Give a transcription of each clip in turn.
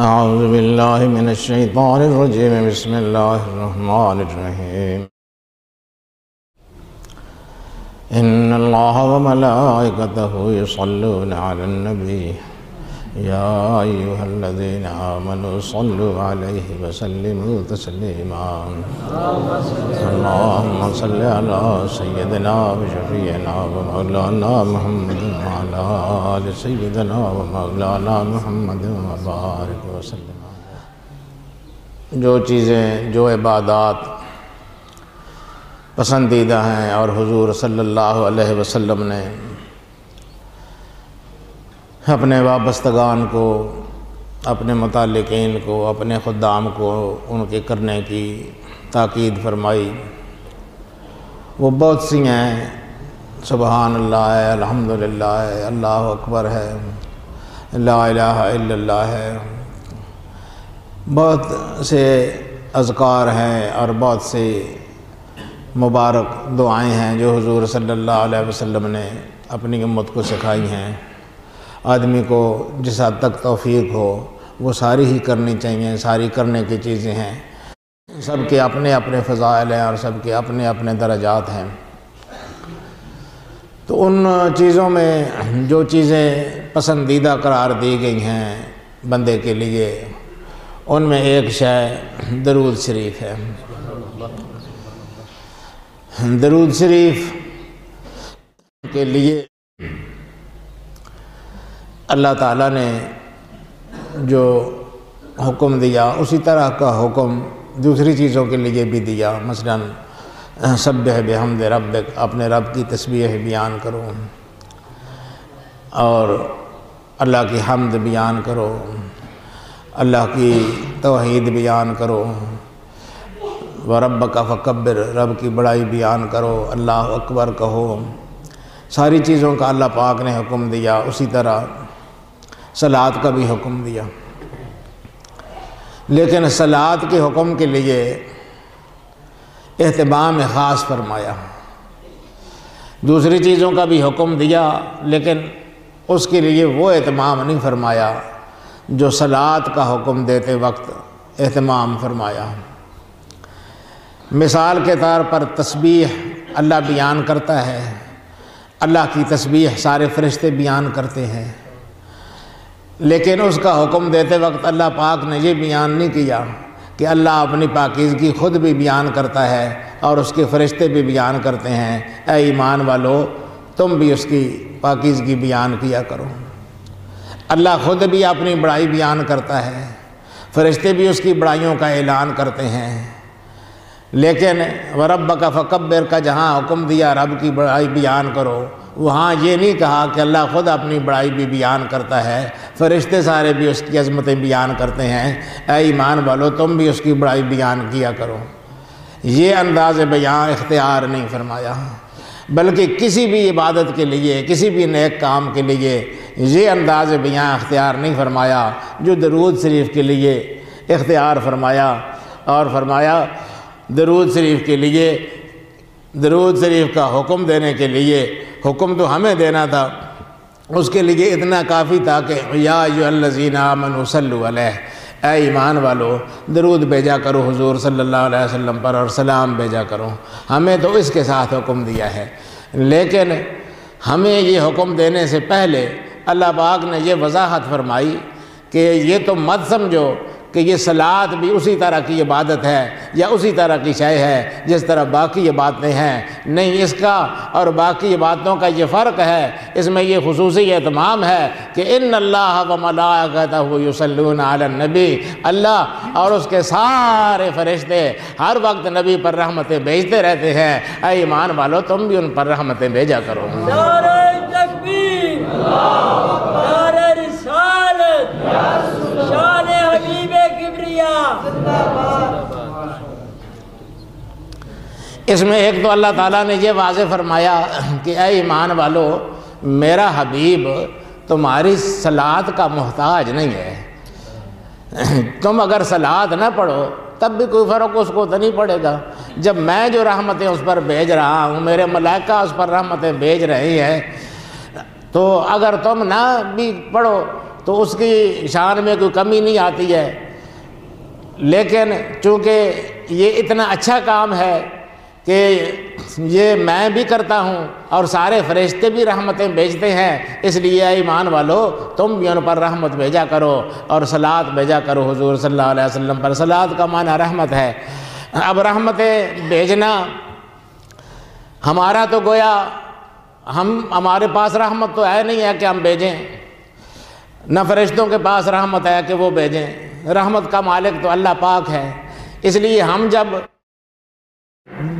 اعوذ باللہ من الشیطان الرجیم بسم اللہ الرحمن الرحیم ان اللہ وملائکتہ یصلون علی النبی یا ایہا الذین آمنوا صلوا علیہ وسلموا تسلیما اللہم صل علی سیدنا وشفیعنا ومولانا محمد وعلی آل سیدنا ومولانا محمد وبارک وسلم۔ جو چیزیں، جو عبادات پسندیدہ ہیں اور حضور صلی اللہ علیہ وسلم نے اپنے وابستگان کو، اپنے متعلقین کو، اپنے خدام کو ان کے کرنے کی تاکید فرمائی، وہ بہت سی ہیں۔ سبحان اللہ ہے، الحمدللہ ہے، اللہ اکبر ہے، لا الہ الا اللہ ہے، بہت سے اذکار ہیں اور بہت سے مبارک دعائیں ہیں جو حضور صلی اللہ علیہ وسلم نے اپنی امت کو سکھائی ہیں۔ آدمی کو جس حد تک توفیق ہو وہ ساری ہی کرنی چاہیے، ساری کرنے کی چیزیں ہیں۔ سب کے اپنے اپنے فضائل ہیں اور سب کے اپنے اپنے درجات ہیں۔ تو ان چیزوں میں جو چیزیں پسندیدہ قرار دی گئی ہیں بندے کے لیے، ان میں ایک شے درود شریف ہے۔ درود شریف کے لیے اللہ تعالیٰ نے جو حکم دیا اسی طرح کا حکم دوسری چیزوں کے لیے بھی دیا۔ مثلاً سبح بحمد ربک، اپنے رب کی تسبیح بیان کرو اور اللہ کی حمد بیان کرو، اللہ کی توحید بیان کرو، وَرَبَّكَ فَكَبِّرْ، رب کی بڑائی بیان کرو، اللہ اکبر کہو۔ ساری چیزوں کا اللہ پاک نے حکم دیا، اسی طرح صلاۃ کا بھی حکم دیا۔ لیکن صلاۃ کے حکم کے لیے اہتمام خاص فرمایا۔ دوسری چیزوں کا بھی حکم دیا لیکن اس کے لیے وہ اہتمام نہیں فرمایا جو صلاۃ کا حکم دیتے وقت اہتمام فرمایا۔ مثال کے طور پر تسبیح اللہ بیان کرتا ہے، اللہ کی تسبیح سارے فرشتے بیان کرتے ہیں، لیکن اس کا حکم دیتے وقت اللہ پاک نے یہ بیان نہیں کیا کہ اللہ اپنی پاکیزگی خود بھی بیان کرتا ہے اور اس کے فرشتے بھی بیان کرتے ہیں۔ اے ایمان والو، تم بھی اس کی پاکیزگی بیان کیا کرو۔ اللہ خود بھی اپنی بڑائی بیان کرتا ہے، فرشتے بھی اس کی بڑائیوں کا اعلان کرتے ہیں، لیکن وَرَبَّكَ فَكَبِّرْ کا جہاں حکم دیا رب کی بڑائی بیان کرو، وہاں یہ نہیں کہا کہ اللہ خود اپنی بڑائی بھی بیان کرتا ہے، فرشتے سارے بھی اس کی عظمتیں بیان کرتے ہیں۔ اے ایمان والو، تم بھی اس کی بڑائی بیان کیا کرو۔ یہ انداز بیان اختیار نہیں فرمایا، بلکہ کسی بھی عبادت کے لیے، کسی بھی نیک کام کے لیے یہ انداز بیان اختیار نہیں فرمایا جو درود شریف کے لیے اختیار فرمایا۔ اور فرمایا درود شریف کے لیے، درود شریف کا حکم دینے کے لیے، حکم تو ہمیں دینا تھا، اس کے لیے اتنا کافی تھا کہ یا ایھا الذین آمنوا صلوا علیہ، اے ایمان والو درود بھیجا کرو حضور صلی اللہ علیہ وسلم پر اور سلام بھیجا کرو۔ ہمیں تو اس کے ساتھ حکم دیا ہے، لیکن ہمیں یہ حکم دینے سے پہلے اللہ پاک نے یہ وضاحت فرمائی کہ یہ تو مت سمجھو کہ یہ صلاۃ بھی اسی طرح کی عبادت ہے یا اسی طرح کی شے ہے جس طرح باقی عبادتیں ہیں۔ نہیں، اس کا اور باقی عبادتوں کا یہ فرق ہے، اس میں یہ خصوصی اہتمام ہے کہ ان اللہ وملائکتہ یصلون علی النبی، اللہ اور اس کے سارے فرشتے ہر وقت نبی پر رحمتیں بھیجتے رہتے ہیں۔ اے ایمان والو، تم بھی ان پر رحمتیں بھیجا کرو۔ نعرہ تکبیر، نعرہ رسالت، شان حبیب کبریا۔ اس میں ایک تو اللہ تعالیٰ نے یہ واضح فرمایا کہ اے ایمان والو، میرا حبیب تمہاری صلاۃ کا محتاج نہیں ہے۔ تم اگر صلاۃ نہ پڑھو تب بھی کوئی فرق اس کو تو نہیں پڑے گا۔ جب میں جو رحمتیں اس پر بھیج رہا ہوں، میرے ملائکہ اس پر رحمتیں بھیج رہی ہیں، تو اگر تم نہ بھی پڑھو تو اس کی شان میں کوئی کمی نہیں آتی ہے، لیکن چونکہ یہ اتنا اچھا کام ہے کہ یہ میں بھی کرتا ہوں اور سارے فرشتے بھی رحمتیں بھیجتے ہیں، اس لیے اے ایمان والو تم بھی ان پر رحمت بھیجا کرو اور صلوات بھیجا کرو حضور صلی اللہ علیہ وسلم پر۔ صلوات کا معنی رحمت ہے۔ اب رحمتیں بھیجنا ہمارا تو گویا ہمارے پاس رحمت تو ہے نہیں ہے کہ ہم بھیجیں، نہ فرشتوں کے پاس رحمت ہے کہ وہ بھیجیں، رحمت کا مالک تو اللہ پاک ہے۔ اس لیے ہم جب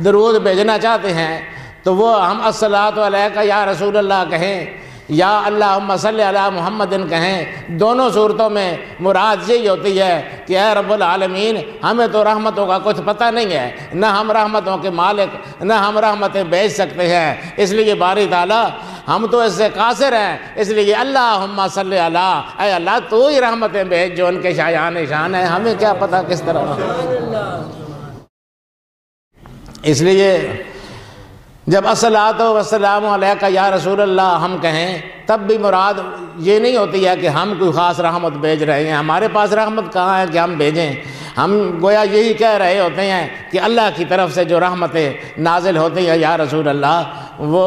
درود بھیجنا چاہتے ہیں تو وہ ہم الصلاۃ علیک یا رسول اللہ کہیں یا اللہم صلی علی محمد کہیں، دونوں صورتوں میں مراد یہی ہوتی ہے کہ اے رب العالمین ہمیں تو رحمتوں کا کچھ پتہ نہیں ہے، نہ ہم رحمتوں کے مالک، نہ ہم رحمتیں بھیج سکتے ہیں، اس لیے باری تعالیٰ ہم تو اس سے قاصر ہیں، اس لیے اللہم صلی علی، اے اللہ تو ہی رحمتیں بھیج جو ان کے شایان شان ہے، ہمیں کیا پتہ کس طرح۔ اس لیے جب الصلاۃ والسلام علیک یا رسول اللہ ہم کہیں تب بھی مراد یہ نہیں ہوتی ہے کہ ہم کوئی خاص رحمت بھیج رہے ہیں، ہمارے پاس رحمت کہاں ہے کہ ہم بھیجیں، ہم گویا یہی کہہ رہے ہوتے ہیں کہ اللہ کی طرف سے جو رحمتیں نازل ہوتی ہیں یا رسول اللہ وہ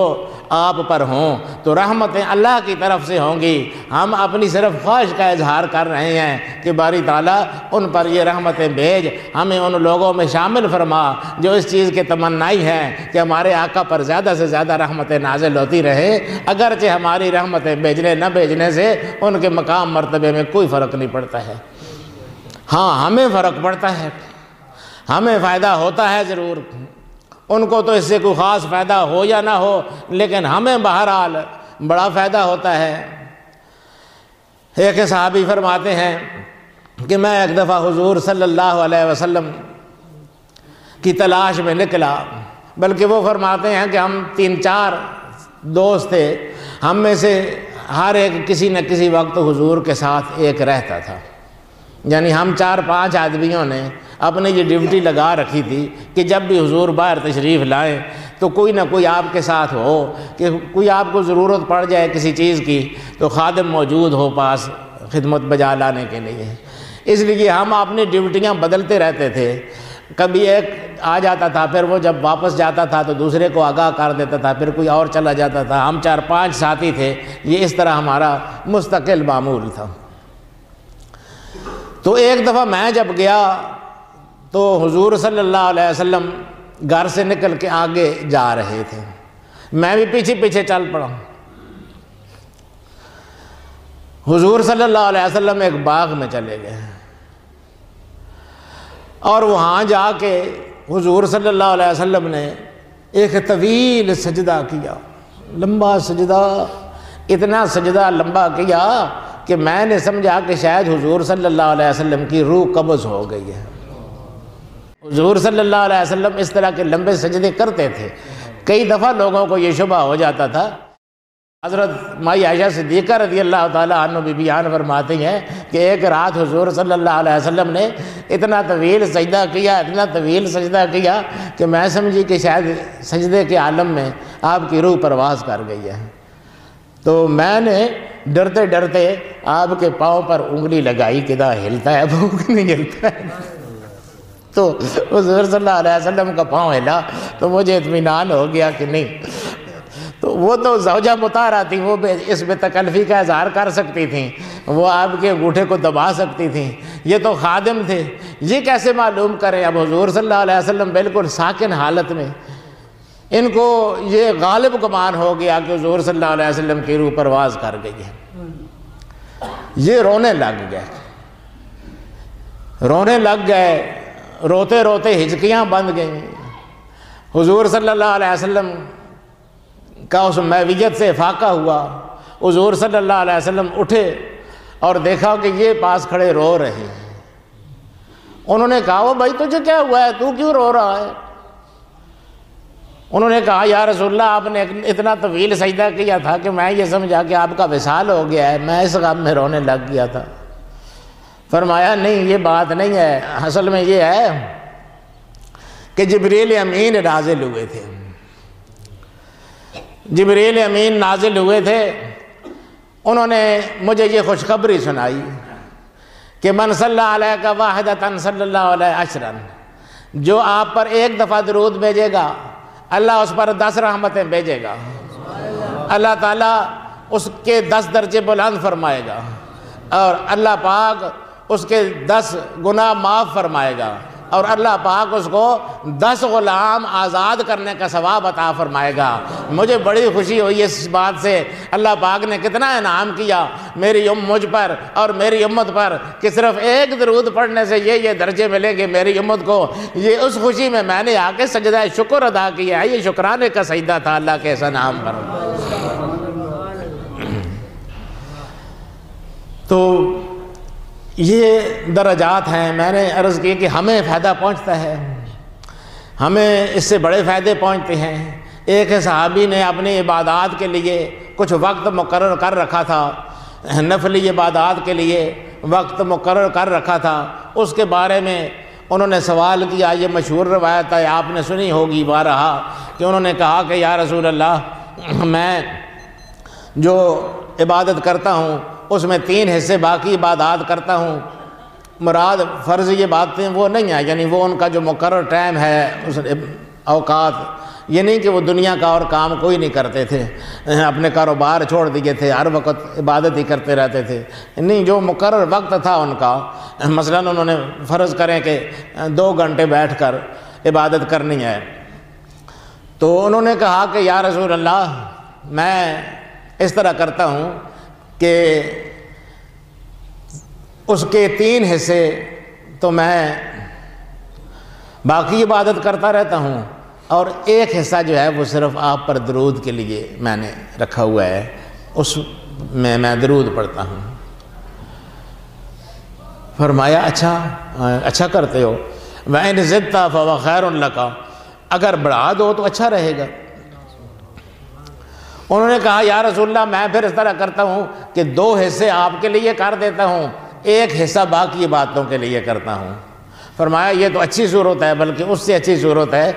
آپ پر ہوں، تو رحمتیں اللہ کی طرف سے ہوں گی، ہم اپنی صرف خواہش کا اظہار کر رہے ہیں کہ باری تعالیٰ ان پر یہ رحمتیں بھیج، ہمیں ان لوگوں میں شامل فرما جو اس چیز کے تمنائی ہیں کہ ہمارے آقا پر زیادہ سے زیادہ رحمتیں نازل ہوتی رہیں، اگرچہ ہماری رحمتیں بھیجنے نہ بھیجنے سے ان کے مقام مرتبے میں کوئی فرق نہیں پڑتا ہے۔ ہاں ہمیں فرق پڑتا ہے، ہمیں فائدہ ہوتا ہے ضرور، ان کو تو اس سے کوئی خاص فائدہ ہو یا نہ ہو، لیکن ہمیں بہرحال بڑا فائدہ ہوتا ہے۔ ایک صحابی فرماتے ہیں کہ میں ایک دفعہ حضور صلی اللہ علیہ وسلم کی تلاش میں نکلا، بلکہ وہ فرماتے ہیں کہ ہم 3-4 دوست تھے، ہم میں سے ہر ایک کسی نہ کسی وقت حضور کے ساتھ ایک رہتا تھا، یعنی ہم 4-5 آدمیوں نے اپنے یہ ڈیوٹی لگا رکھی تھی کہ جب بھی حضور باہر تشریف لائیں تو کوئی نہ کوئی آپ کے ساتھ ہو، کہ کوئی آپ کو ضرورت پڑ جائے کسی چیز کی تو خادم موجود ہو پاس خدمت بجا لانے کے لیے۔ اس لیے ہم اپنی ڈیوٹیاں بدلتے رہتے تھے، کبھی ایک آ جاتا تھا، پھر وہ جب واپس جاتا تھا تو دوسرے کو آگاہ کر دیتا تھا، پھر کوئی اور چلا جاتا تھا، ہم 4-5 ساتھی تھے، یہ اس طرح ہمارا مستقل معمول تھا۔ تو ایک دفعہ میں جب گیا تو حضور صلی اللہ علیہ وسلم گھر سے نکل کے آگے جا رہے تھے، میں بھی پیچھے پیچھے چل پڑا۔ حضور صلی اللہ علیہ وسلم ایک باغ میں چلے گئے اور وہاں جا کے حضور صلی اللہ علیہ وسلم نے ایک طویل سجدہ کیا، لمبا سجدہ، اتنا سجدہ لمبا کیا کہ میں نے سمجھا کہ شاید حضور صلی اللہ علیہ وسلم کی روح قبض ہو گئی ہے۔ حضور صلی اللہ علیہ وسلم اس طرح کے لمبے سجدے کرتے تھے، کئی دفعہ لوگوں کو یہ شبہ ہو جاتا تھا۔ حضرت مائی عائشہ صدیقہ رضی اللہ تعالیٰ عنہ بھی بیان فرماتی ہیں کہ ایک رات حضور صلی اللہ علیہ وسلم نے اتنا طویل سجدہ کیا، اتنا طویل سجدہ کیا کہ میں سمجھی کہ شاید سجدے کے عالم میں آپ کی روح پرواز کر گئی ہے۔ تو میں نے ڈرتے ڈرتے آپ کے پاؤں پر انگلی لگائی کہ دا ہلتا ہے وہ کہ نہیں ہلتا ہے، تو حضور صلی اللہ علیہ وسلم کا پاؤں ہلا تو مجھے اطمینان ہو گیا کہ نہیں۔ تو وہ تو زوجہ مطہرہ تھی، وہ اس بے تکلفی کا اظہار کر سکتی تھیں، وہ آپ کے انگوٹھے کو دبا سکتی تھیں، یہ تو خادم تھے، یہ کیسے معلوم کریں؟ اب حضور صلی اللہ علیہ وسلم بالکل ساکن حالت میں، ان کو یہ غالب گمان ہو گیا کہ حضور صلی اللہ علیہ وسلم کی روح پرواز کر گئی ہے۔ یہ رونے لگ گئے، روتے روتے ہچکیاں بند گئیں۔ حضور صلی اللہ علیہ وسلم کا اس محویت سے افاقہ ہوا، حضور صلی اللہ علیہ وسلم اٹھے اور دیکھا کہ یہ پاس کھڑے رو رہے ہیں۔ انہوں نے کہا وہ بھائی تجھے کیا ہوا ہے، تو کیوں رو رہا ہے؟ انہوں نے کہا یا رسول اللہ آپ نے اتنا طویل سجدہ کیا تھا کہ میں یہ سمجھا کہ آپ کا وصال ہو گیا ہے، میں اس غم میں رونے لگ گیا تھا۔ فرمایا نہیں یہ بات نہیں ہے، اصل میں یہ ہے کہ جبریل امین نازل ہوئے تھے، جبریل امین نازل ہوئے تھے انہوں نے مجھے یہ خوشخبری سنائی کہ من صلی علیہ کا واحدۃ صلی اللہ علیہ عشرا، جو آپ پر ایک دفعہ درود بھیجے گا اللہ اس پر 10 رحمتیں بھیجے گا، اللہ تعالیٰ اس کے 10 درجے بلند فرمائے گا، اور اللہ پاک اس کے 10 گناہ معاف فرمائے گا، اور اللہ پاک اس کو 10 غلام آزاد کرنے کا ثواب عطا فرمائے گا۔ مجھے بڑی خوشی ہوئی اس بات سے، اللہ پاک نے کتنا انعام کیا مجھ پر اور میری امت پر کہ صرف ایک درود پڑھنے سے یہ درجے ملیں گے میری امت کو۔ یہ اس خوشی میں نے آ کے سجدہ شکر ادا کیا، یہ شکرانے کا سجدہ تھا اللہ کے اس انعام پر۔ تو یہ درجات ہیں، میں نے عرض کی کہ ہمیں فائدہ پہنچتا ہے، ہمیں اس سے بڑے فائدے پہنچتے ہیں۔ ایک صحابی نے اپنی عبادات کے لیے کچھ وقت مقرر کر رکھا تھا، نفلی عبادات کے لیے وقت مقرر کر رکھا تھا، اس کے بارے میں انہوں نے سوال کیا۔ یہ مشہور روایت ہے، آپ نے سنی ہوگی بارہا، کہ انہوں نے کہا کہ یا رسول اللہ، میں جو عبادت کرتا ہوں اس میں 3 حصے باقی عبادات کرتا ہوں، مراد فرض یہ باتیں وہ نہیں ہیں، یعنی وہ ان کا جو مقرر ٹائم ہے اس اوقات، یہ نہیں کہ وہ دنیا کا اور کام کوئی نہیں کرتے تھے، اپنے کاروبار چھوڑ دیے تھے، ہر وقت عبادت ہی کرتے رہتے تھے، نہیں، جو مقرر وقت تھا ان کا، مثلا انہوں نے فرض کریں کہ 2 گھنٹے بیٹھ کر عبادت کرنی ہے، تو انہوں نے کہا کہ یا رسول اللہ، میں اس طرح کرتا ہوں کہ اس کے 3 حصے تو میں باقی عبادت کرتا رہتا ہوں، اور 1 حصہ جو ہے وہ صرف آپ پر درود کے لیے میں نے رکھا ہوا ہے، اس میں درود پڑھتا ہوں۔ فرمایا اچھا کرتے ہو، وَإِنْ زِدْتَ فَهُوَ خَيْرٌ لَكَ، اگر بڑھا دو تو اچھا رہے گا۔ انہوں نے کہا یا رسول اللہ، میں پھر اس طرح کرتا ہوں کہ 2 حصے آپ کے لیے کر دیتا ہوں، 1 حصہ باقی باتوں کے لیے کرتا ہوں۔ فرمایا یہ تو اچھی صورت ہے، بلکہ اس سے اچھی صورت ہے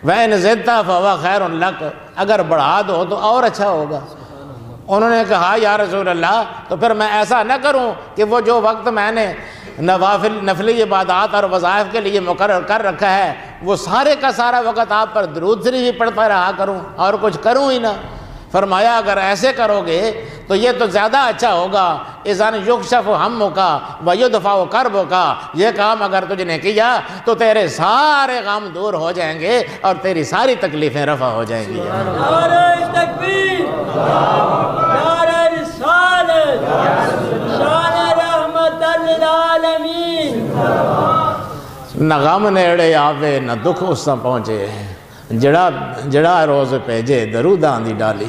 وَإِنْ زِدْتَ فَهُوَ خَيْرٌ لَكَ، اگر بڑھا دو تو اور اچھا ہوگا۔ انہوں نے کہا یا رسول اللہ، تو پھر میں ایسا نہ کروں کہ وہ جو وقت میں نے نفلی عبادات اور وظائف کے لیے مقرر کر رکھا ہے وہ سارے کا سارا وقت آپ پر درود شریف ہی پڑھتا رہا کروں اور کچھ کروں ہی نہ۔ فرمایا اگر ایسے کرو گے تو یہ تو زیادہ اچھا ہوگا، اذن یکشف ہمک ویدفع کربک، یہ کام اگر تجھ نے کیا تو تیرے سارے غم دور ہو جائیں گے اور تیری ساری تکلیفیں رفع ہو جائیں گی۔ نعرہ تکبیر، نعرہ رسالت، شان رحمت للعالمین۔ نہ غم نیڑے آوے نہ دکھ اس سے پہنچے، جڑا روز پیجے دروداں دی ڈالی،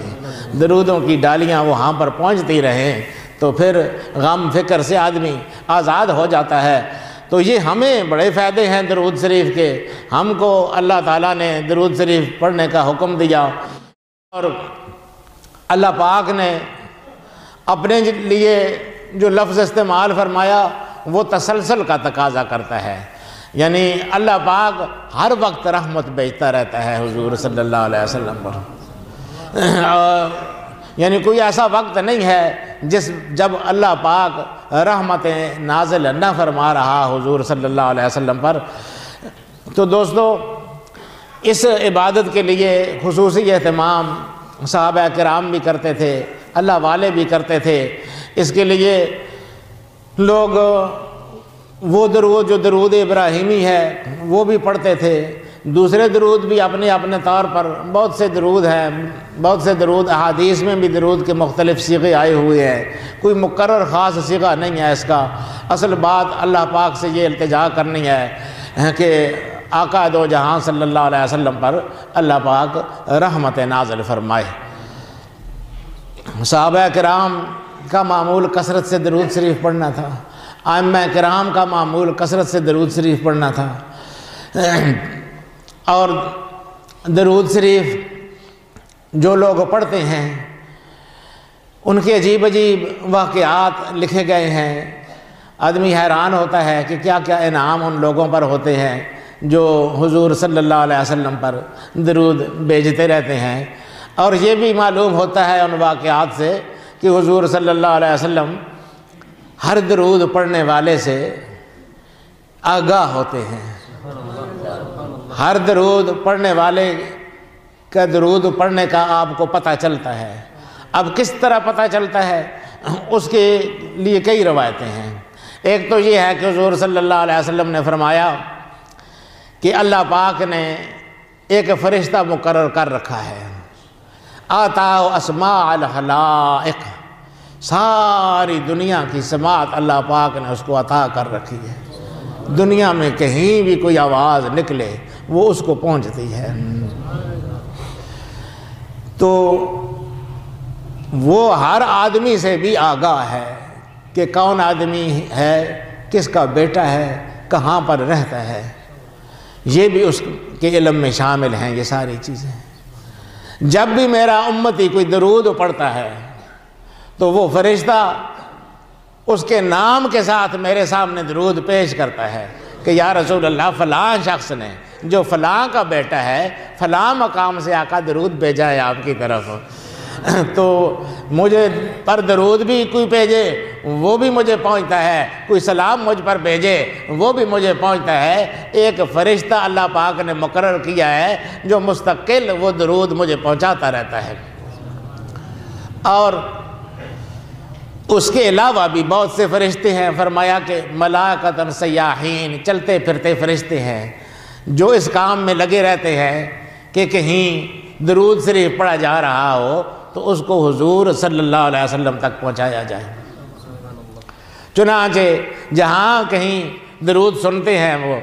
درودوں کی ڈالیاں وہاں پر پہنچتی رہیں تو پھر غم فکر سے آدمی آزاد ہو جاتا ہے۔ تو یہ ہمیں بڑے فائدے ہیں درود شریف کے، ہم کو اللہ تعالیٰ نے درود شریف پڑھنے کا حکم دیا، اور اللہ پاک نے اپنے لیے جو لفظ استعمال فرمایا وہ تسلسل کا تقاضا کرتا ہے، یعنی اللہ پاک ہر وقت رحمت بھیجتا رہتا ہے حضور صلی اللہ علیہ وسلم پر، یعنی کوئی ایسا وقت نہیں ہے جب اللہ پاک رحمتیں نازل نہ فرما رہا حضور صلی اللہ علیہ وسلم پر۔ تو دوستو، اس عبادت کے لیے خصوصی اہتمام صحابہ کرام بھی کرتے تھے، اللہ والے بھی کرتے تھے۔ اس کے لیے لوگ وہ درود جو درود ابراہیمی ہے وہ بھی پڑھتے تھے، دوسرے درود بھی اپنے اپنے طور پر، بہت سے درود ہیں، بہت سے درود احادیث میں بھی درود کے مختلف صیغے آئے ہوئے ہیں، کوئی مقرر خاص صیغہ نہیں ہے اس کا۔ اصل بات اللہ پاک سے یہ التجا کرنی ہے کہ آقا دو جہاں صلی اللہ علیہ وسلم پر اللہ پاک رحمت نازل فرمائے۔ صحابہ کرام کا معمول کثرت سے درود شریف پڑھنا تھا، ائمہ کرام کا معمول کثرت سے درود شریف پڑھنا تھا، اور درود شریف جو لوگ پڑھتے ہیں ان کے عجیب عجیب واقعات لکھے گئے ہیں۔ آدمی حیران ہوتا ہے کہ کیا کیا انعام ان لوگوں پر ہوتے ہیں جو حضور صلی اللہ علیہ وسلم پر درود بھیجتے رہتے ہیں، اور یہ بھی معلوم ہوتا ہے ان واقعات سے کہ حضور صلی اللہ علیہ وسلم ہر درود پڑھنے والے سے آگاہ ہوتے ہیں، ہر درود پڑھنے والے کا درود پڑھنے کا آپ کو پتہ چلتا ہے۔ اب کس طرح پتہ چلتا ہے، اس کے لیے کئی روایتیں ہیں۔ ایک تو یہ ہے کہ حضور صلی اللہ علیہ وسلم نے فرمایا کہ اللہ پاک نے ایک فرشتہ مقرر کر رکھا ہے، آتا اسماء الخلائق، ساری دنیا کی سماعت اللہ پاک نے اس کو عطا کر رکھی ہے، دنیا میں کہیں بھی کوئی آواز نکلے وہ اس کو پہنچتی ہے۔ تو وہ ہر آدمی سے بھی آگاہ ہے کہ کون آدمی ہے، کس کا بیٹا ہے، کہاں پر رہتا ہے، یہ بھی اس کے علم میں شامل ہیں یہ ساری چیزیں۔ جب بھی میرا امتی کوئی درود پڑھتا ہے تو وہ فرشتہ اس کے نام کے ساتھ میرے سامنے درود پیش کرتا ہے کہ یا رسول اللہ فلاں شخص نے جو فلاں کا بیٹا ہے فلاں مقام سے آقا درود بھیجا ہے آپ کی طرف، تو مجھے پر درود بھی کوئی بھیجے وہ بھی مجھے پہنچتا ہے، کوئی سلام مجھ پر بھیجے وہ بھی مجھے پہنچتا ہے۔ ایک فرشتہ اللہ پاک نے مقرر کیا ہے جو مستقل وہ درود مجھے پہنچاتا رہتا ہے۔ اور اس کے علاوہ بھی بہت سے فرشتے ہیں، فرمایا کہ ملائکۃ سیاحین، چلتے پھرتے فرشتے ہیں جو اس کام میں لگے رہتے ہیں کہ کہیں درود شریف پڑھا جا رہا ہو تو اس کو حضور صلی اللہ علیہ وسلم تک پہنچایا جائے۔ چنانچہ جہاں کہیں درود سنتے ہیں وہ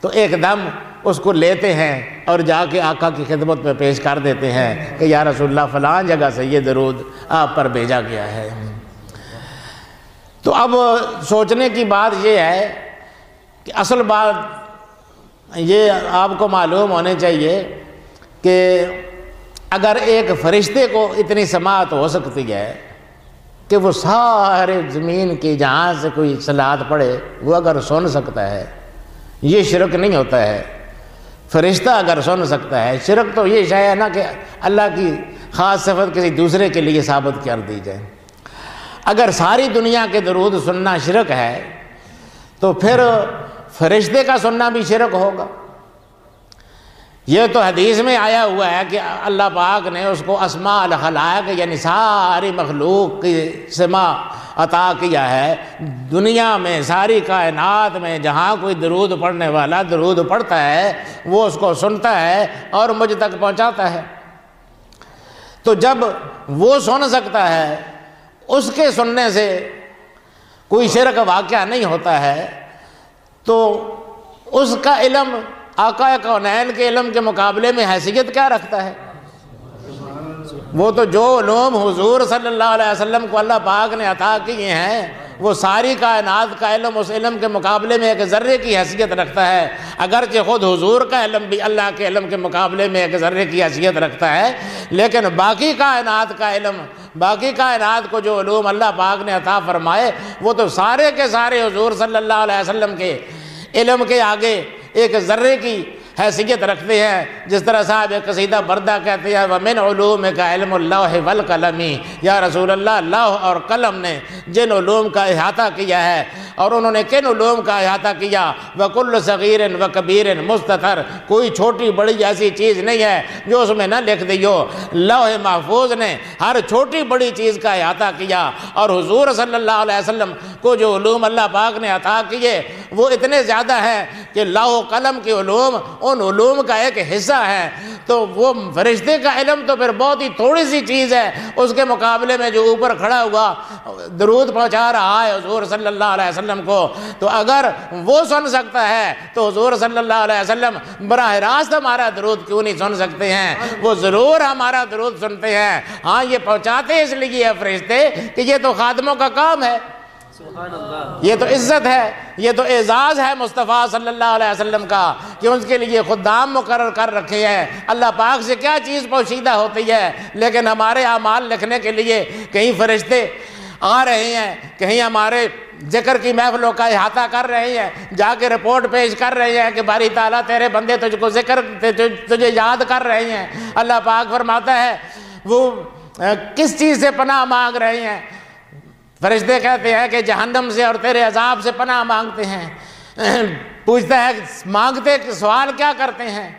تو ایک دم اس کو لیتے ہیں اور جا کے آقا کی خدمت میں پیش کر دیتے ہیں کہ یا رسول اللہ فلاں جگہ سے یہ درود آپ پر بھیجا گیا ہے۔ تو اب سوچنے کی بات یہ ہے کہ اصل بات یہ آپ کو معلوم ہونے چاہیے کہ اگر ایک فرشتے کو اتنی سماعت ہو سکتی ہے کہ وہ سارے زمین کی جہاں سے کوئی صلات پڑھے وہ اگر سن سکتا ہے، یہ شرک نہیں ہوتا ہے۔ فرشتہ اگر سن سکتا ہے، شرک تو یہ شے ہے نا کہ اللہ کی خاص صفت کسی دوسرے کے لیے ثابت کر دی جائے۔ اگر ساری دنیا کے درود سننا شرک ہے تو پھر فرشتے کا سننا بھی شرک ہوگا۔ یہ تو حدیث میں آیا ہوا ہے کہ اللہ پاک نے اس کو اسماء الخلائق یعنی ساری مخلوق کی سماع عطا کیا ہے۔ دنیا میں ساری کائنات میں جہاں کوئی درود پڑھنے والا درود پڑھتا ہے وہ اس کو سنتا ہے اور مجھ تک پہنچاتا ہے۔ تو جب وہ سن سکتا ہے، اس کے سننے سے کوئی شرک واقعہ نہیں ہوتا ہے، تو اس کا علم آقا کونین کے علم کے مقابلے میں حیثیت کیا رکھتا ہے؟ وہ تو جو علوم حضور صلی اللہ علیہ وسلم کو اللہ پاک نے عطا کیے ہیں وہ ساری کائنات کا علم اس علم کے مقابلے میں ایک ذرے کی حیثیت رکھتا ہے، اگرچہ خود حضور کا علم بھی اللہ کے علم کے مقابلے میں ایک ذرے کی حیثیت رکھتا ہے، لیکن باقی کائنات کا علم، باقی کائنات کو جو علوم اللہ پاک نے عطا فرمائے وہ تو سارے کے سارے حضور صلی اللہ علیہ وسلم کے علم کے آگے ایک ذرے کی حیثیت رکھتے ہیں۔ جس طرح صاحب ایک قصیدہ بردہ کہتے ہیں وَمِنْ عُلُومِكَ عِلْمُ اللَّوْحِ وَالْقَلَمِ، یا رسول اللہ لوح اور قلم نے جن علوم کا احاطہ کیا ہے، اور انہوں نے کن علوم کا احاطہ کیا، وَكُلُّ صَغِيرٍ وَكَبِيرٍ مُسْتَطَرٍ، کوئی چھوٹی بڑی ایسی چیز نہیں ہے جو اس میں نہ لکھ دی ہو۔ لوح محفوظ نے ہر چھوٹی بڑی چیز کا احاطہ کیا، اور حضور صلی اللہ علیہ وسلم کو جو علوم اللہ پاک نے عطا کیے وہ اتنے زیادہ ہیں کہ لوح و قلم کے علوم ان علوم کا ایک حصہ ہے۔ تو وہ فرشتے کا علم تو پھر بہت ہی تھوڑی سی چیز ہے اس کے مقابلے میں جو اوپر کھڑا ہوا درود پہنچا رہا ہے حضور صلی اللہ علیہ وسلم کو۔ تو اگر وہ سن سکتا ہے تو حضور صلی اللہ علیہ وسلم براہ راست ہمارا درود کیوں نہیں سن سکتے ہیں؟ وہ ضرور ہمارا درود سنتے ہیں۔ ہاں یہ پہنچاتے اس لیے ہے فرشتے کہ یہ تو خادموں کا کام ہے، یہ تو عزت ہے، یہ تو اعزاز ہے مصطفیٰ صلی اللہ علیہ وسلم کا کہ ان کے لیے خدام مقرر کر رکھے ہیں۔ اللہ پاک سے کیا چیز پوشیدہ ہوتی ہے، لیکن ہمارے اعمال لکھنے کے لیے کہیں فرشتے آ رہے ہیں، کہیں ہمارے ذکر کی محفلوں کا احاطہ کر رہے ہیں، جا کے رپورٹ پیش کر رہے ہیں کہ باری تعالیٰ تیرے بندے تجھ کو ذکر تجھے یاد کر رہے ہیں۔ اللہ پاک فرماتا ہے وہ کس چیز سے پناہ مانگ رہے ہیں؟ فرشتے کہتے ہیں کہ جہنم سے اور تیرے عذاب سے پناہ مانگتے ہیں۔ پوچھتا ہے مانگتے سوال کیا کرتے ہیں،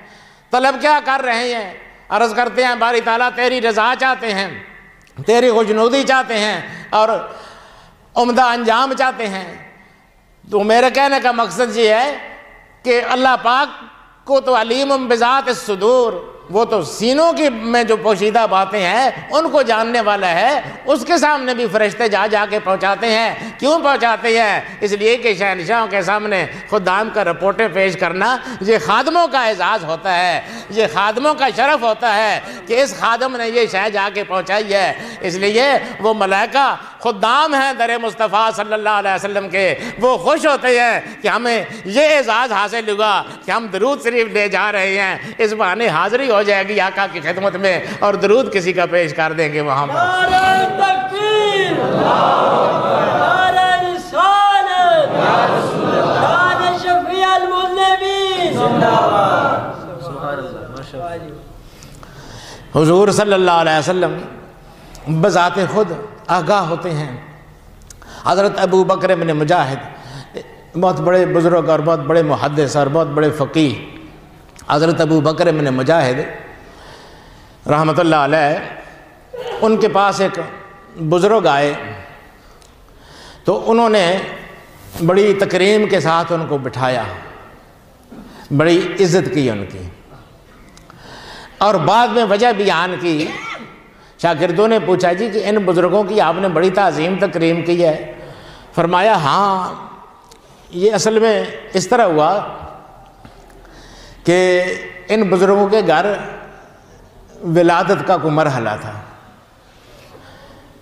طلب کیا کر رہے ہیں؟ عرض کرتے ہیں باری تعالیٰ تیری رضا چاہتے ہیں، تیری خوشنودی چاہتے ہیں اور عمدہ انجام چاہتے ہیں۔ تو میرے کہنے کا مقصد یہ ہے کہ اللہ پاک کو تو علیم بذات الصدور، وہ تو سینوں کی میں جو پوشیدہ باتیں ہیں ان کو جاننے والا ہے، اس کے سامنے بھی فرشتے جا جا کے پہنچاتے ہیں۔ کیوں پہنچاتے ہیں؟ اس لیے کہ شہنشاہوں کے سامنے خدام کا رپورٹیں پیش کرنا یہ خادموں کا اعزاز ہوتا ہے، یہ خادموں کا شرف ہوتا ہے کہ اس خادم نے یہ شے جا کے پہنچائی ہے۔ اس لیے وہ ملائکہ خدام ہیں در مصطفیٰ صلی اللہ علیہ وسلم کے، وہ خوش ہوتے ہیں کہ ہمیں یہ اعزاز حاصل ہوا کہ ہم درود شریف لے جا رہے ہیں، اس بہانے حاضری ہو جائے گی آقا کی خدمت میں اور درود کسی کا پیش کر دیں گے وہاں پر۔ نعرہ تکبیر، نعرہ رسالت، نعرہ شفیع المذنبین۔ حضور صلی اللہ علیہ وسلم بذات خود آگاہ ہوتے ہیں۔ حضرت ابو بکر بن مجاہد بہت بڑے بزرگ اور بہت بڑے محدث اور بہت بڑے فقیہ، حضرت ابو بکر بن مجاہد رحمۃ اللہ علیہ، ان کے پاس ایک بزرگ آئے تو انہوں نے بڑی تکریم کے ساتھ ان کو بٹھایا، بڑی عزت کی ان کی، اور بعد میں وجہ بیان کی۔ شاگردوں نے پوچھا جی کہ ان بزرگوں کی آپ نے بڑی تعظیم تکریم کی ہے۔ فرمایا ہاں، یہ اصل میں اس طرح ہوا کہ ان بزرگوں کے گھر ولادت کا کوئی مرحلہ تھا،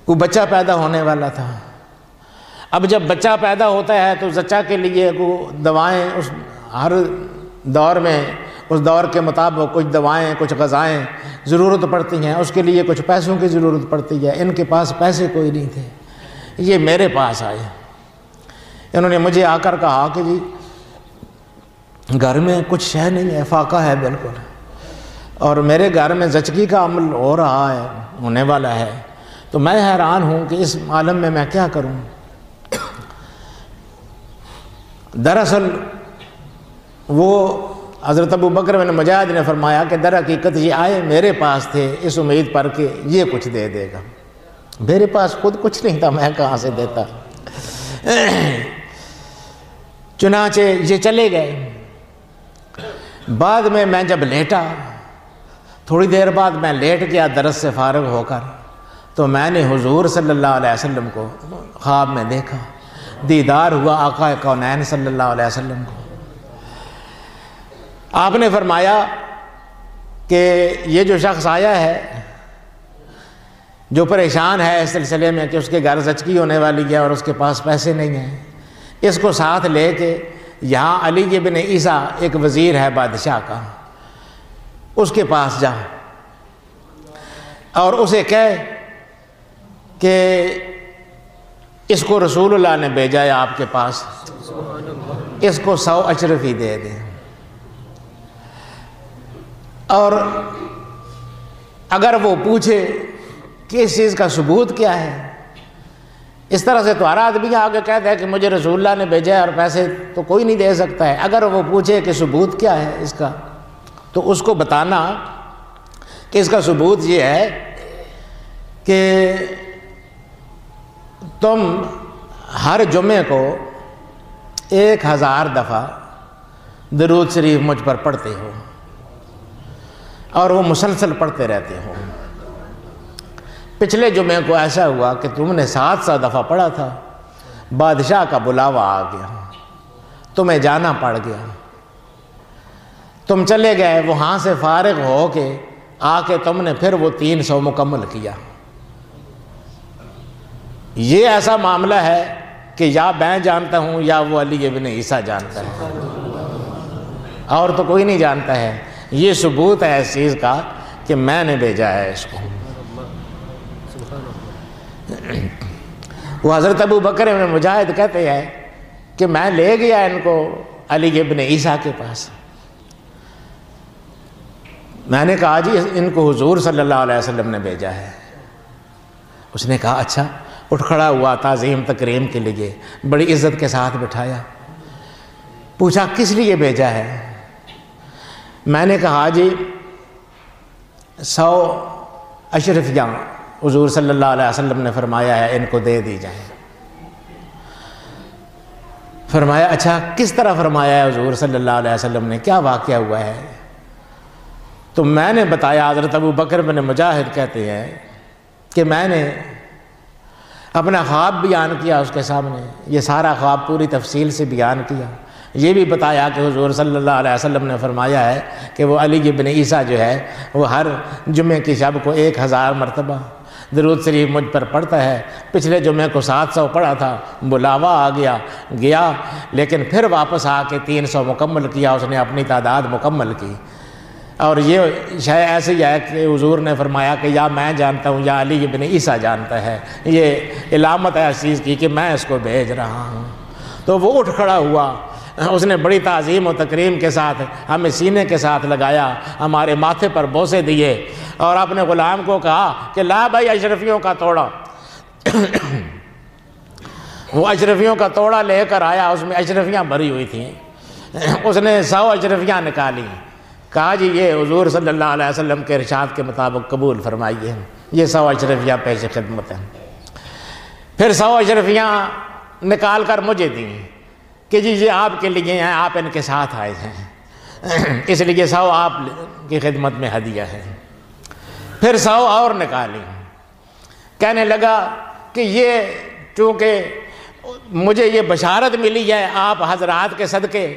کوئی بچہ پیدا ہونے والا تھا۔ اب جب بچہ پیدا ہوتا ہے تو زچہ کے لیے کوئی دوائیں اس ہر دور میں اس دور کے مطابق کچھ دوائیں کچھ غذائیں ضرورت پڑتی ہیں، اس کے لیے کچھ پیسوں کی ضرورت پڑتی ہے۔ ان کے پاس پیسے کوئی نہیں تھے، یہ میرے پاس آئے، انہوں نے مجھے آ کر کہا کہ جی گھر میں کچھ شے نہیں ہے، فاقہ ہے بالکل، اور میرے گھر میں زچگی کا عمل ہو رہا ہے، ہونے والا ہے، تو میں حیران ہوں کہ اس عالم میں کیا کروں۔ دراصل وہ حضرت ابو بکر بن مجاہد نے فرمایا کہ در حقیقت یہ آئے میرے پاس تھے اس امید پر کہ یہ کچھ دے دے گا، میرے پاس خود کچھ نہیں تھا، میں کہاں سے دیتا۔ چنانچہ یہ چلے گئے۔ بعد میں جب لیٹا، تھوڑی دیر بعد میں لیٹ گیا درس سے فارغ ہو کر، تو میں نے حضور صلی اللہ علیہ وسلم کو خواب میں دیکھا، دیدار ہوا آقا کونین صلی اللہ علیہ وسلم کو۔ آپ نے فرمایا کہ یہ جو شخص آیا ہے جو پریشان ہے اس سلسلے میں کہ اس کے گھر زچگی ہونے والی ہے اور اس کے پاس پیسے نہیں ہیں، اس کو ساتھ لے کے یہاں علی بن عیسیٰ ایک وزیر ہے بادشاہ کا، اس کے پاس جا اور اسے کہے کہ اس کو رسول اللہ نے بھیجا ہے آپ کے پاس، اس کو 100 اشرفی دے دیں، اور اگر وہ پوچھے کہ اس چیز کا ثبوت کیا ہے، اس طرح سے تو ہر آدمی آگے کہتا ہے کہ مجھے رسول اللہ نے بھیجا ہے اور پیسے تو کوئی نہیں دے سکتا ہے، اگر وہ پوچھے کہ ثبوت کیا ہے اس کا، تو اس کو بتانا کہ اس کا ثبوت یہ ہے کہ تم ہر جمعے کو 1000 دفعہ درود شریف مجھ پر پڑھتے ہو اور وہ مسلسل پڑھتے رہتے ہو۔ پچھلے جمعے کو ایسا ہوا کہ تم نے 700 دفعہ پڑھا تھا، بادشاہ کا بلاوا آ گیا، تمہیں جانا پڑ گیا، تم چلے گئے، وہاں سے فارغ ہو کے آ کے تم نے پھر وہ 300 مکمل کیا۔ یہ ایسا معاملہ ہے کہ یا میں جانتا ہوں یا وہ علی بن عیسیٰ جانتا ہے، اور تو کوئی نہیں جانتا ہے۔ یہ ثبوت ہے اس چیز کا کہ میں نے بھیجا ہے اس کو۔ وہ حضرت ابو بکر بن مجاہد کہتے ہیں کہ میں لے گیا ان کو علی بن عیسیٰ کے پاس، میں نے کہا جی ان کو حضور صلی اللہ علیہ وسلم نے بھیجا ہے۔ اس نے کہا اچھا، اٹھ کھڑا ہوا تعظیم تکریم کے لیے، بڑی عزت کے ساتھ بٹھایا، پوچھا کس لیے بھیجا ہے؟ میں نے کہا جی 100 اشرفیاں حضور صلی اللہ علیہ وسلم نے فرمایا ہے ان کو دے دی جائیں۔ فرمایا اچھا کس طرح فرمایا ہے حضور صلی اللہ علیہ وسلم نے، کیا واقعہ ہوا ہے؟ تو میں نے بتایا، حضرت ابو بکر بن مجاہد کہتے ہیں کہ میں نے اپنا خواب بیان کیا اس کے سامنے، یہ سارا خواب پوری تفصیل سے بیان کیا، یہ بھی بتایا کہ حضور صلی اللہ علیہ وسلم نے فرمایا ہے کہ وہ علی ابن عیسیٰ جو ہے وہ ہر جمعے کی شب کو 1000 مرتبہ درود شریف مجھ پر پڑھتا ہے۔ پچھلے جمعے کو 700 پڑھا تھا، بلاوا آ گیا لیکن پھر واپس آ کے 300 مکمل کیا، اس نے اپنی تعداد مکمل کی۔ اور یہ شاید ایسے ہی ہے کہ حضور نے فرمایا کہ یا میں جانتا ہوں یا علی ابن عیسیٰ جانتا ہے، یہ علامت ہے اس چیز کی کہ میں اس کو بھیج رہا ہوں۔ تو وہ اٹھ کھڑا ہوا، اس نے بڑی تعظیم و تکریم کے ساتھ ہمیں سینے کے ساتھ لگایا، ہمارے ماتھے پر بوسے دیے اور اپنے غلام کو کہا کہ لا بھائی اشرفیوں کا توڑا۔ وہ اشرفیوں کا توڑا لے کر آیا، اس میں اشرفیاں بھری ہوئی تھیں، اس نے 100 اشرفیاں نکالی، کہا جی یہ حضور صلی اللہ علیہ وسلم کے ارشاد کے مطابق قبول فرمائیے، یہ 100 اشرفیاں پیش خدمت ہیں۔ پھر 100 اشرفیاں نکال کر مجھے دیں کہ جی یہ آپ کے لیے ہیں، آپ ان کے ساتھ آئے ہیں، اس لیے 100 آپ کی خدمت میں ہدیہ ہے۔ پھر 100 اور نکالی، کہنے لگا کہ یہ چونکہ مجھے یہ بشارت ملی ہے آپ حضرات کے صدقے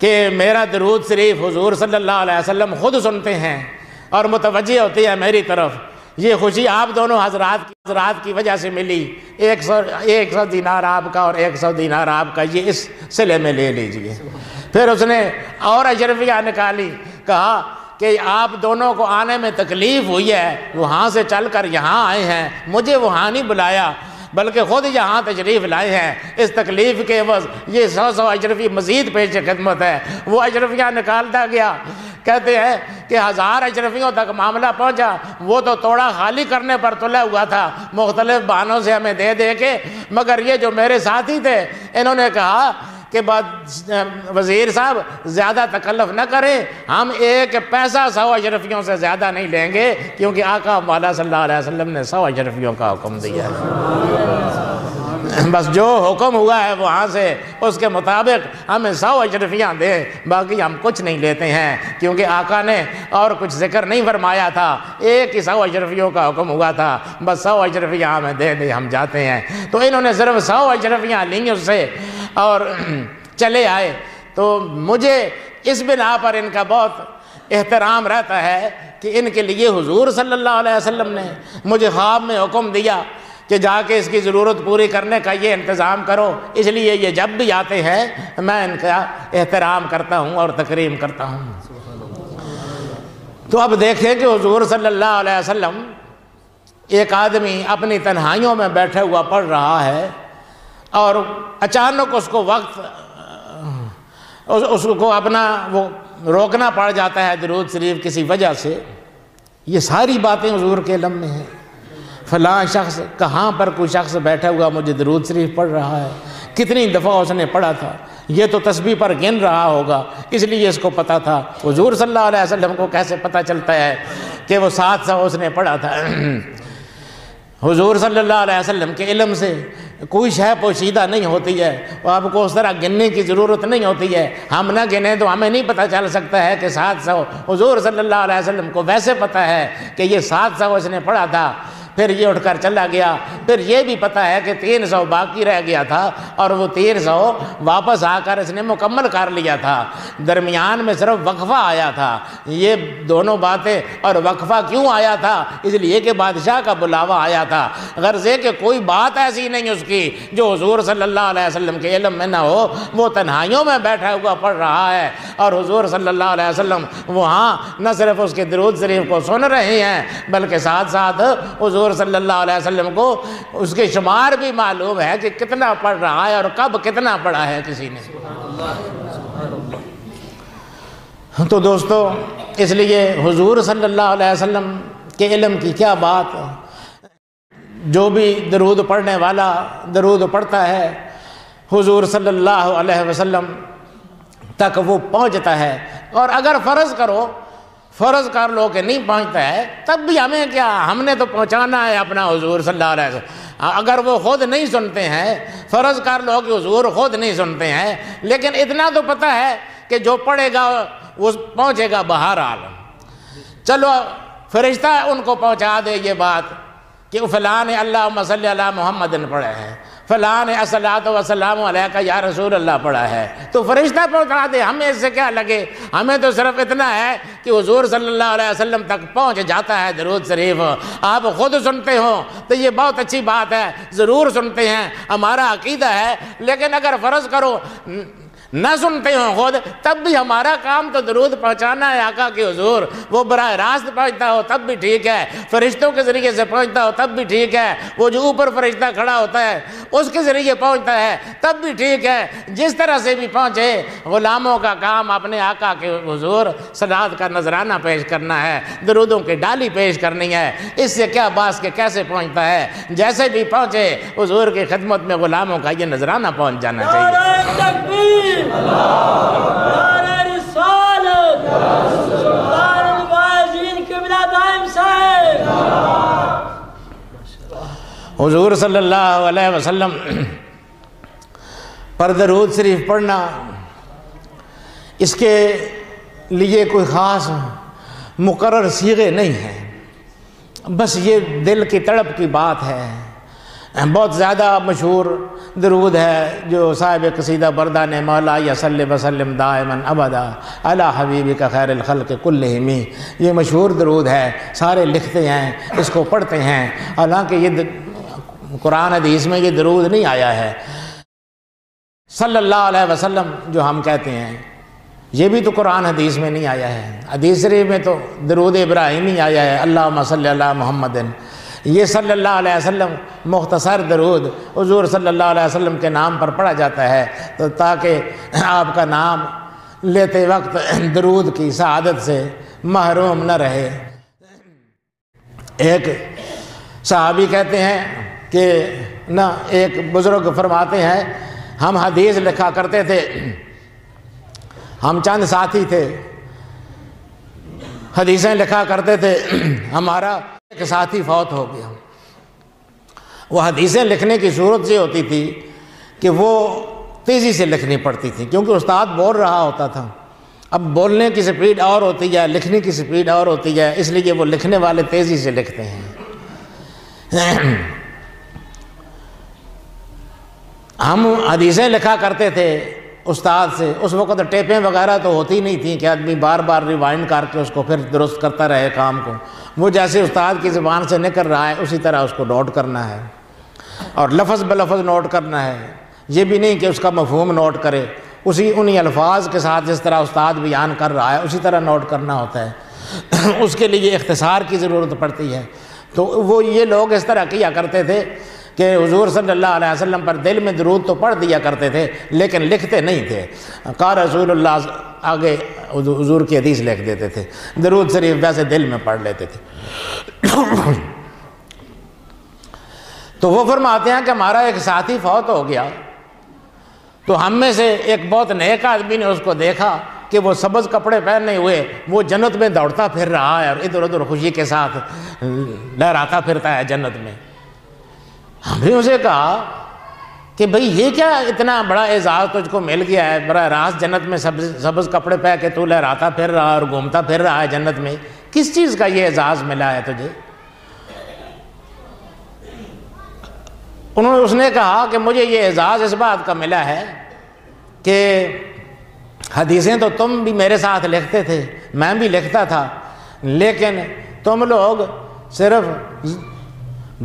کہ میرا درود شریف حضور صلی اللہ علیہ وسلم خود سنتے ہیں اور متوجہ ہوتی ہے میری طرف، یہ خوشی آپ دونوں حضرات کی وجہ سے ملی، 100 دینار آپ کا اور 100 دینار آپ کا، یہ اس صلے میں لے لیجئے۔ پھر اس نے اور اشرفیاں نکالی، کہا کہ آپ دونوں کو آنے میں تکلیف ہوئی ہے، وہاں سے چل کر یہاں آئے ہیں، مجھے وہاں نہیں بلایا بلکہ خود یہاں تشریف لائے ہیں، اس تکلیف کے عوض یہ 100 اشرفی مزید پیش خدمت ہے۔ وہ اشرفیاں نکالتا گیا، کہتے ہیں کہ 1000 اشرفیوں تک معاملہ پہنچا، وہ تو توڑا خالی کرنے پر تلا ہوا تھا مختلف بہانوں سے ہمیں دے دے کے، مگر یہ جو میرے ساتھی تھے انہوں نے کہا کہ وزیر صاحب زیادہ تکلف نہ کریں، ہم ایک پیسہ 100 اشرفیوں سے زیادہ نہیں لیں گے، کیونکہ آقا مولا صلی اللہ علیہ وسلم نے 100 اشرفیوں کا حکم دیا ہے۔ بس جو حکم ہوا ہے وہاں سے اس کے مطابق ہمیں 100 اشرفیاں دیں، باقی ہم کچھ نہیں لیتے ہیں، کیونکہ آقا نے اور کچھ ذکر نہیں فرمایا تھا، ایک ہی 100 اشرفیوں کا حکم ہوا تھا، بس 100 اشرفیاں ہمیں دے دیں، ہم جاتے ہیں۔ تو انہوں نے صرف 100 اشرفیاں لیں اس سے اور چلے آئے۔ تو مجھے اس بنا پر ان کا بہت احترام رہتا ہے کہ ان کے لیے حضور صلی اللہ علیہ وسلم نے مجھے خواب میں حکم دیا کہ جا کے اس کی ضرورت پوری کرنے کا یہ انتظام کرو، اس لیے یہ جب بھی آتے ہیں میں ان کا احترام کرتا ہوں اور تکریم کرتا ہوں۔ تو اب دیکھیں کہ حضور صلی اللہ علیہ وسلم، ایک آدمی اپنی تنہائیوں میں بیٹھے ہوا پڑھ رہا ہے اور اچانک اس کو اس کو اپنا وہ روکنا پڑ جاتا ہے درود شریف کسی وجہ سے۔ یہ ساری باتیں حضور کے علم میں ہیں، فلاں شخص کہاں پر کوئی شخص بیٹھا ہوا مجھے درود شریف پڑھ رہا ہے، کتنی دفعہ اس نے پڑھا تھا، یہ تو تسبیح پر گن رہا ہوگا، اس لیے اس کو پتہ تھا۔ حضور صلی اللہ علیہ وسلم کو کیسے پتہ چلتا ہے کہ وہ 700 اس نے پڑھا تھا؟ حضور صلی اللہ علیہ وسلم کے علم سے کوئی شے پوشیدہ نہیں ہوتی ہے، اور آپ کو اس طرح گننے کی ضرورت نہیں ہوتی ہے، ہم نہ گنیں تو ہمیں نہیں پتہ چل سکتا ہے کہ 700 حضور صلی اللہ علیہ وسلم کو ویسے پتہ ہے کہ یہ 700 اس نے پڑھا تھا۔ پھر یہ اٹھ کر چلا گیا، پھر یہ بھی پتہ ہے کہ 300 باقی رہ گیا تھا اور وہ 300 واپس آ کر اس نے مکمل کر لیا تھا، درمیان میں صرف وقفہ آیا تھا۔ یہ دونوں باتیں، اور وقفہ کیوں آیا تھا؟ اس لیے کہ بادشاہ کا بلاوا آیا تھا، غرض ہے کہ کوئی بات ایسی نہیں اس کی جو حضور صلی اللہ علیہ وسلم کے علم میں نہ ہو، وہ تنہائیوں میں بیٹھا ہوا پڑھ رہا ہے اور حضور صلی اللہ علیہ وسلم وہاں نہ صرف اس کے درود شریف کو سن رہے ہیں بلکہ ساتھ ساتھ حضور صلی اللہ علیہ وسلم کو اس کے شمار بھی معلوم ہے کہ کتنا پڑھ رہا ہے اور کب کتنا پڑھا ہے کسی نے۔ تو دوستو، اس لیے حضور صلی اللہ علیہ وسلم کے علم کی کیا بات، جو بھی درود پڑھنے والا درود پڑھتا ہے حضور صلی اللہ علیہ وسلم تک وہ پہنچتا ہے، اور اگر فرض کر لو کہ نہیں پہنچتا ہے تب بھی ہمیں کیا، ہم نے تو پہنچانا ہے اپنا حضور صلی اللہ علیہ وسلم۔ اگر وہ خود نہیں سنتے ہیں، فرض کر لو کہ حضور خود نہیں سنتے ہیں، لیکن اتنا تو پتہ ہے کہ جو پڑھے گا وہ پہنچے گا بہرحال۔ چلو فرشتہ ان کو پہنچا دے یہ بات کہ فلاں نے اللہم صلی علی محمد پڑھا ہے، فلاں نے الصلاۃ والسلام علیک یا رسول اللہ پڑھا ہے، تو فرشتہ پہنچا دے، ہمیں اس سے کیا لگے، ہمیں تو صرف اتنا ہے کہ حضور صلی اللہ علیہ وسلم تک پہنچ جاتا ہے درود شریف۔ آپ خود سنتے ہوں تو یہ بہت اچھی بات ہے، ضرور سنتے ہیں، ہمارا عقیدہ ہے، لیکن اگر فرض کرو نہ سنتے ہوں خود، تب بھی ہمارا کام تو درود پہنچانا ہے آقا کے حضور۔ وہ براہ راست پہنچتا ہو تب بھی ٹھیک ہے، فرشتوں کے ذریعے سے پہنچتا ہو تب بھی ٹھیک ہے، وہ جو اوپر فرشتہ کھڑا ہوتا ہے اس کے ذریعے پہنچتا ہے تب بھی ٹھیک ہے، جس طرح سے بھی پہنچے، غلاموں کا کام اپنے آقا کے حضور صلوات کا نذرانہ پیش کرنا ہے، درودوں کی ڈالی پیش کرنی ہے۔ اس سے کیا باس کہ کیسے پہنچتا ہے، جیسے بھی پہنچے حضور کی خدمت میں غلاموں کا یہ نذرانہ پہنچ جانا چاہیے۔ نعرہ تکبیر، نعرہ رسالت، سلطان الواعظین قبلہ دائم صاحب۔ حضور صلی اللہ علیہ وسلم پر درود شریف پڑھنا، اس کے لیے کوئی خاص مقرر صیغے نہیں ہیں، بس یہ دل کی تڑپ کی بات ہے۔ بہت زیادہ مشہور درود ہے جو صاحب قصیدہ بردہ نے مولا یا صلی وسلم دائما ابدا علی حبیبک خیر الخلق کلہم، یہ مشہور درود ہے، سارے لکھتے ہیں، اس کو پڑھتے ہیں، حالانکہ یہ قرآن حدیث میں یہ درود نہیں آیا ہے۔ صلی اللہ علیہ وسلم جو ہم کہتے ہیں یہ بھی تو قرآن حدیث میں نہیں آیا ہے، حدیث شریف میں تو درود ابراہیمی آیا ہے، اللہم صلی علی محمد۔ یہ صلی اللہ علیہ وسلم مختصر درود حضور صلی اللہ علیہ وسلم کے نام پر پڑھا جاتا ہے، تو تاکہ آپ کا نام لیتے وقت درود کی سعادت سے محروم نہ رہے۔ ایک صحابی کہتے ہیں کہ نہ، ایک بزرگ فرماتے ہیں ہم حدیث لکھا کرتے تھے، ہم چند ساتھی تھے، حدیثیں لکھا کرتے تھے، ہمارا ایک ساتھی فوت ہو گیا۔ وہ حدیثیں لکھنے کی صورت یہ ہوتی تھی کہ وہ تیزی سے لکھنی پڑتی تھی، کیونکہ استاد بول رہا ہوتا تھا، اب بولنے کی سپیڈ اور ہوتی ہے، لکھنے کی سپیڈ اور ہوتی ہے، اس لیے وہ لکھنے والے تیزی سے لکھتے ہیں۔ ہم حدیثیں لکھا کرتے تھے استاد سے، اس وقت ٹیپیں وغیرہ تو ہوتی نہیں تھیں کہ آدمی بار بار ریوائنڈ کر کے اس کو پھر درست کرتا رہے کام کو، وہ جیسے استاد کی زبان سے نکل رہا ہے اسی طرح اس کو نوٹ کرنا ہے، اور لفظ بلفظ نوٹ کرنا ہے، یہ بھی نہیں کہ اس کا مفہوم نوٹ کرے، انہی الفاظ کے ساتھ جس طرح استاد بیان کر رہا ہے اسی طرح نوٹ کرنا ہوتا ہے، اس کے لیے اختصار کی ضرورت پڑتی ہے۔ تو وہ یہ لوگ اس طرح کیا کرتے تھے کہ حضور صلی اللہ علیہ وسلم پر دل میں درود تو پڑھ دیا کرتے تھے لیکن لکھتے نہیں تھے، قال رسول اللہ آگے حضور کی حدیث لکھ دیتے تھے، درود شریف ویسے دل میں پڑھ لیتے تھے۔ تو وہ فرماتے ہیں کہ ہمارا ایک ساتھی فوت ہو گیا، تو ہم میں سے ایک بہت نیک آدمی نے اس کو دیکھا کہ وہ سبز کپڑے پہنے ہوئے وہ جنت میں دوڑتا پھر رہا ہے اور ادھر ادھر خوشی کے ساتھ لہراتا پھرتا ہے جنت میں۔ ہم نے اسے کہا کہ بھئی یہ کیا اتنا بڑا اعزاز تجھ کو مل گیا ہے، براہ راست جنت میں سبز کپڑے پہن کے تو لہراتا پھر رہا اور گھومتا پھر رہا ہے جنت میں، کس چیز کا یہ اعزاز ملا ہے تجھے؟ اس نے کہا کہ مجھے یہ اعزاز اس بات کا ملا ہے کہ حدیثیں تو تم بھی میرے ساتھ لکھتے تھے، میں بھی لکھتا تھا، لیکن تم لوگ صرف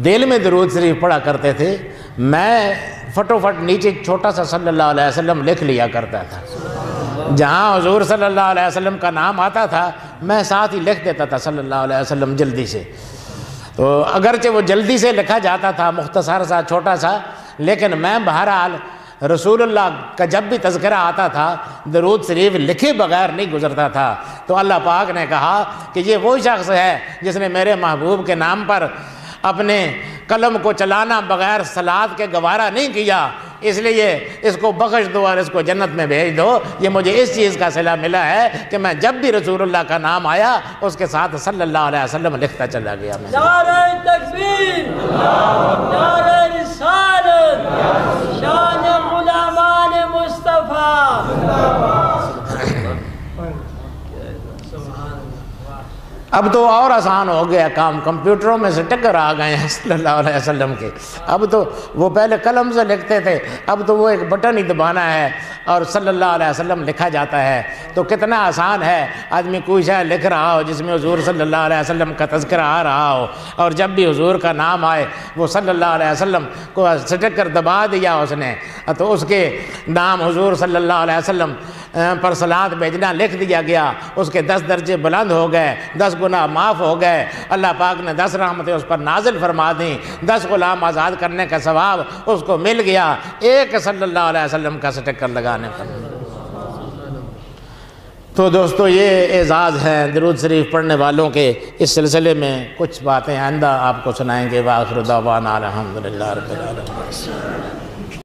دل میں درود شریف پڑھا کرتے تھے، میں فٹوفٹ نیچے چھوٹا سا صلی اللہ علیہ وسلم لکھ لیا کرتا تھا، جہاں حضور صلی اللہ علیہ وسلم کا نام آتا تھا میں ساتھ ہی لکھ دیتا تھا صلی اللہ علیہ وسلم جلدی سے۔ تو اگرچہ وہ جلدی سے لکھا جاتا تھا مختصر سا چھوٹا سا، لیکن میں بہرحال رسول اللہ کا جب بھی تذکرہ آتا تھا درود شریف لکھے بغیر نہیں گزرتا تھا۔ تو اللہ پاک نے کہا کہ یہ وہ شخص ہے جس نے میرے محبوب کے نام پر اپنے قلم کو چلانا بغیر صلات کے گوارا نہیں کیا، اس لیے اس کو بخش دو اور اس کو جنت میں بھیج دو۔ یہ مجھے اس چیز کا صلہ ملا ہے کہ میں جب بھی رسول اللہ کا نام آیا اس کے ساتھ صلی اللہ علیہ وسلم لکھتا چلا گیا۔ میں نعرہ تکبیر، نعرہ رسالت، شان غلامان مصطفیٰ۔ اب تو اور آسان ہو گیا کام، کمپیوٹروں میں سے ٹکر آ گئے ہیں صلی اللہ علیہ وسلم کے۔ اب تو وہ پہلے قلم سے لکھتے تھے، اب تو وہ ایک بٹن ہی دبانا ہے اور صلی اللہ علیہ وسلم لکھا جاتا ہے۔ تو کتنا آسان ہے، آدمی کوئی شے لکھ رہا ہو جس میں حضور صلی اللہ علیہ وسلم کا تذکرہ آ رہا ہو، اور جب بھی حضور کا نام آئے وہ صلی اللہ علیہ وسلم کو سٹکر دبا دیا اس نے، تو اس کے نام حضور صلی اللہ علیہ وسلم پر صلات بھیجنا لکھ دیا گیا، اس کے 10 درجے بلند ہو گئے، 10 گناہ معاف ہو گئے، اللہ پاک نے 10 رحمتیں اس پر نازل فرما دیں، 10 غلام آزاد کرنے کا ثواب اس کو مل گیا ایک صلی اللہ علیہ وسلم کا سٹکر لگانے پر۔ تو دوستو یہ اعزاز ہیں درود شریف پڑھنے والوں کے۔ اس سلسلے میں کچھ باتیں آئندہ آپ کو سنائیں گے۔ وآخر دعوانا الحمدللہ رب العالمین۔